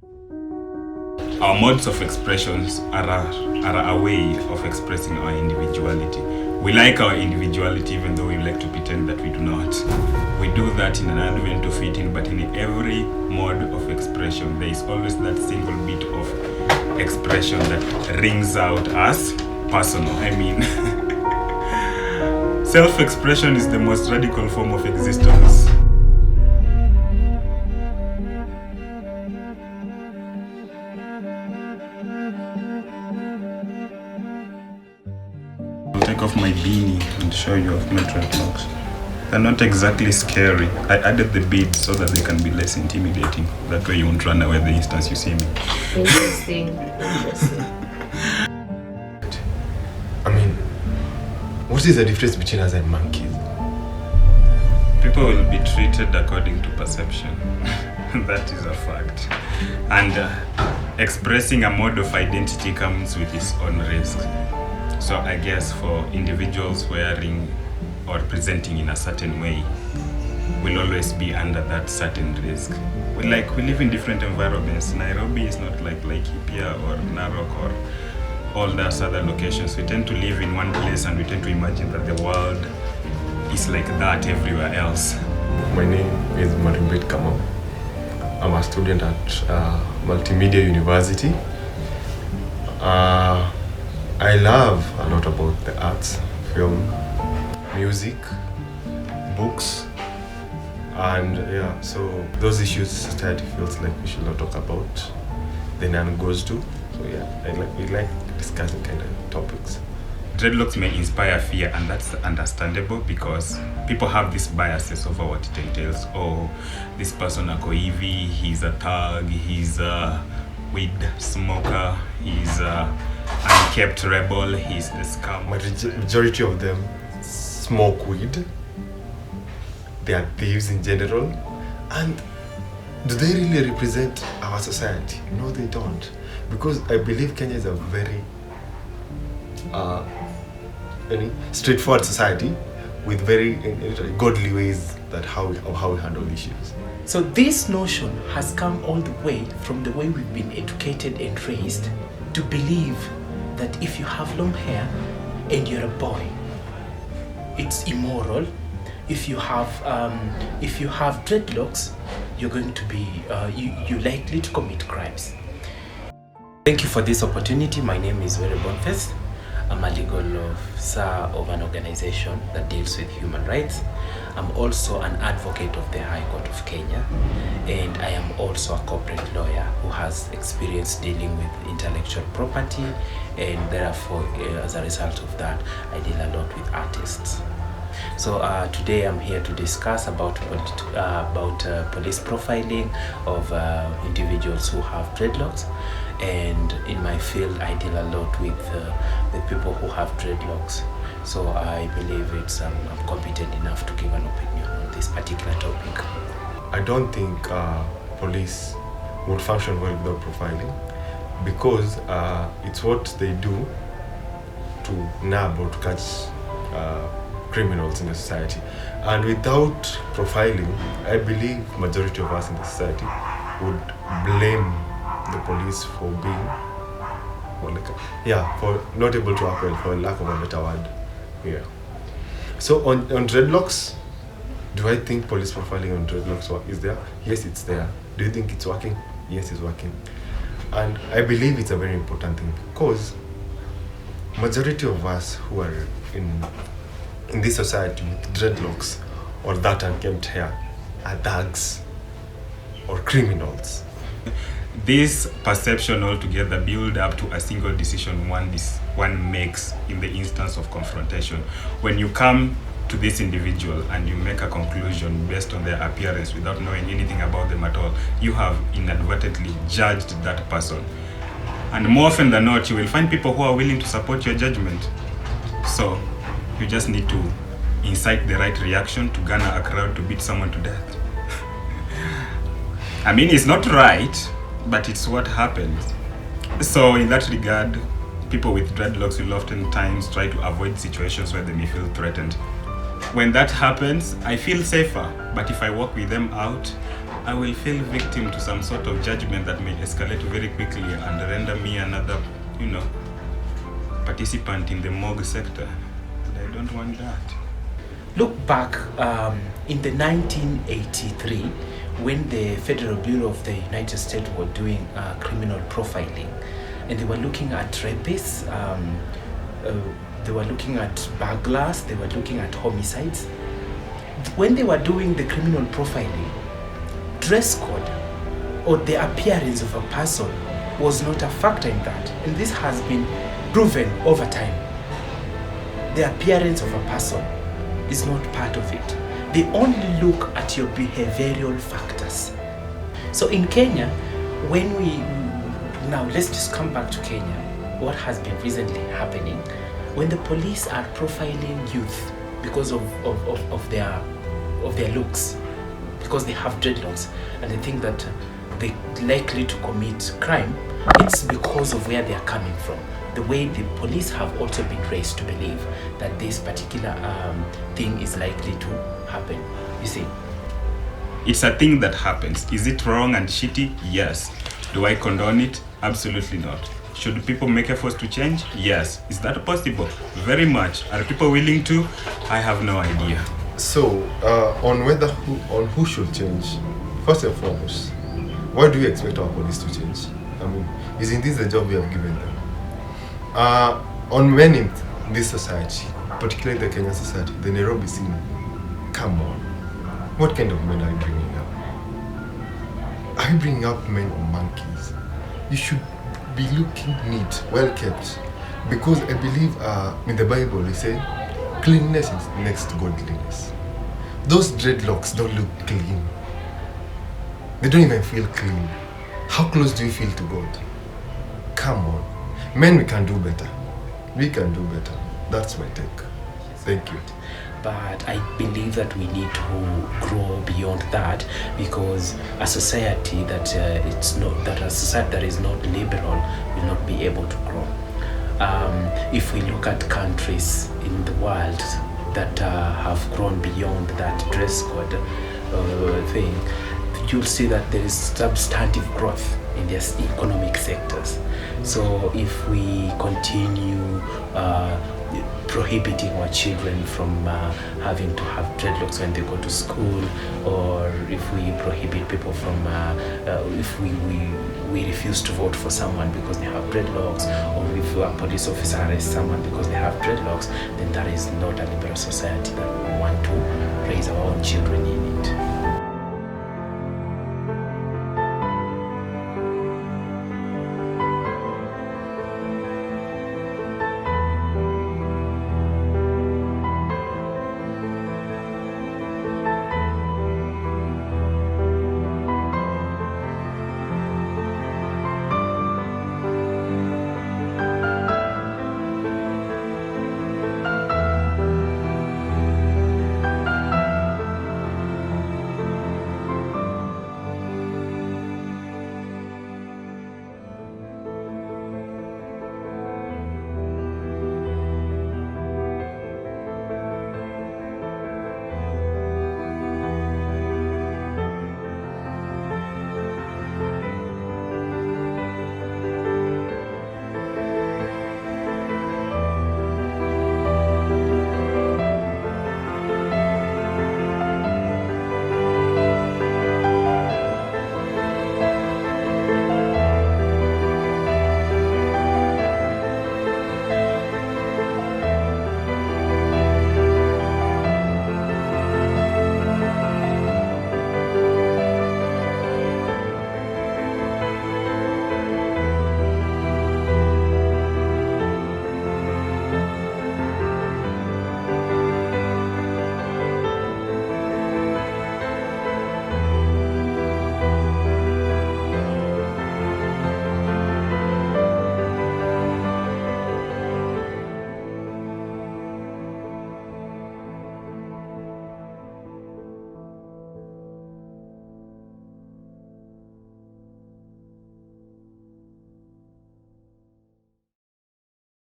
Our modes of expressions are a way of expressing our individuality. We like our individuality even though we like to pretend that we do not. We do that in an advent to fit in, but in every mode of expression, there is always that single bit of expression that rings out as personal. I mean, self-expression is the most radical form of existence. I'll take off my beanie and show you off my dreadlocks. They're not exactly scary. I added the beads so that they can be less intimidating. That way you won't run away the instant you see me. Interesting. I mean, what is the difference between us and monkeys? People will be treated according to perception. That is a fact. And expressing a mode of identity comes with its own risk. So I guess for individuals wearing or presenting in a certain way will always be under that certain risk. We live in different environments. Nairobi is not like Laikipia or Narok or all those other locations. We tend to live in one place and we tend to imagine that the world is like that everywhere else. My name is Marimbet Kamau. I'm a student at Multimedia University. I love a lot about the arts, film, music, books, and yeah, so those issues society feels like we should not talk about, the none goes to. So yeah, we like discussing kind of topics. Dreadlocks may inspire fear, and that's understandable because people have these biases over what it entails. Oh, this person ako hivi, he's a thug, he's a weed smoker, he's a unkept rebel, he's the scum. Majority of them smoke weed. They are thieves in general. And do they really represent our society? No, they don't. Because I believe Kenya is a very straightforward society with very godly ways that how we handle issues. So this notion has come all the way from the way we've been educated and raised to believe that if you have long hair and you're a boy, it's immoral. If you have dreadlocks, you're going to be you're likely to commit crimes. Thank you for this opportunity. My name is Were Boniface. I'm a legal officer of an organization that deals with human rights. I'm also an advocate of the High Court of Kenya, and I am also a corporate lawyer who has experience dealing with intellectual property, and therefore, as a result of that, I deal a lot with artists. So today I'm here to discuss about police profiling of individuals who have dreadlocks. And in my field, I deal a lot with people who have dreadlocks. So I believe I'm competent enough to give an opinion on this particular topic. I don't think police would function well without profiling, because it's what they do to nab or to catch criminals in the society. And without profiling, I believe majority of us in the society would blame the police for being, for not able to act well, for lack of a better word. Yeah. So on dreadlocks, do I think police profiling on dreadlocks is there? Yes, it's there. Do you think it's working? Yes, it's working. And I believe it's a very important thing, because majority of us who are in this society with dreadlocks or that unkempt hair are thugs or criminals. This perception altogether build up to a single decision one makes in the instance of confrontation. When you come to this individual and you make a conclusion based on their appearance without knowing anything about them at all, you have inadvertently judged that person. And more often than not, you will find people who are willing to support your judgment. So you just need to incite the right reaction to garner a crowd to beat someone to death. I mean, it's not right, but it's what happens. So in that regard, people with dreadlocks will oftentimes try to avoid situations where they may feel threatened. When that happens, I feel safer, but if I walk with them out, I will feel victim to some sort of judgment that may escalate very quickly and render me another, participant in the morgue sector. And I don't want that. Look back in the 1983, when the Federal Bureau of the United States were doing criminal profiling, and they were looking at rapists, they were looking at burglars, they were looking at homicides. When they were doing the criminal profiling, dress code or the appearance of a person was not a factor in that, and this has been proven over time. The appearance of a person is not part of it. They only look at your behavioral factors. So in Kenya, now let's just come back to Kenya. What has been recently happening, when the police are profiling youth because of their looks, because they have dreadlocks, and they think that they're likely to commit crime, it's because of where they are coming from. The way the police have also been raised to believe that this particular thing is likely to happen. You see? It's a thing that happens. Is it wrong and shitty? Yes. Do I condone it? Absolutely not. Should people make efforts to change? Yes. Is that possible? Very much. Are people willing to? I have no idea. So, on who should change, first and foremost, why do you expect our police to change? I mean, isn't this the job we have given them? On men in this society, particularly the Kenyan society, the Nairobi scene, come on. What kind of men are you bringing up? Are you bringing up men or monkeys? You should be looking neat, well kept. Because I believe in the Bible, they say, cleanliness is next to godliness. Those dreadlocks don't look clean. They don't even feel clean. How close do you feel to God? Come on. Men, we can do better. We can do better. That's my take. Thank you. But I believe that we need to grow beyond that, because a society that is not liberal will not be able to grow. If we look at countries in the world that have grown beyond that dress code thing, you'll see that there is substantive growth in their economic sectors. So if we continue prohibiting our children from having to have dreadlocks when they go to school, or if we prohibit people from, if we refuse to vote for someone because they have dreadlocks, or if a police officer arrests someone because they have dreadlocks, then that is not a liberal society that we want to raise our own children in it.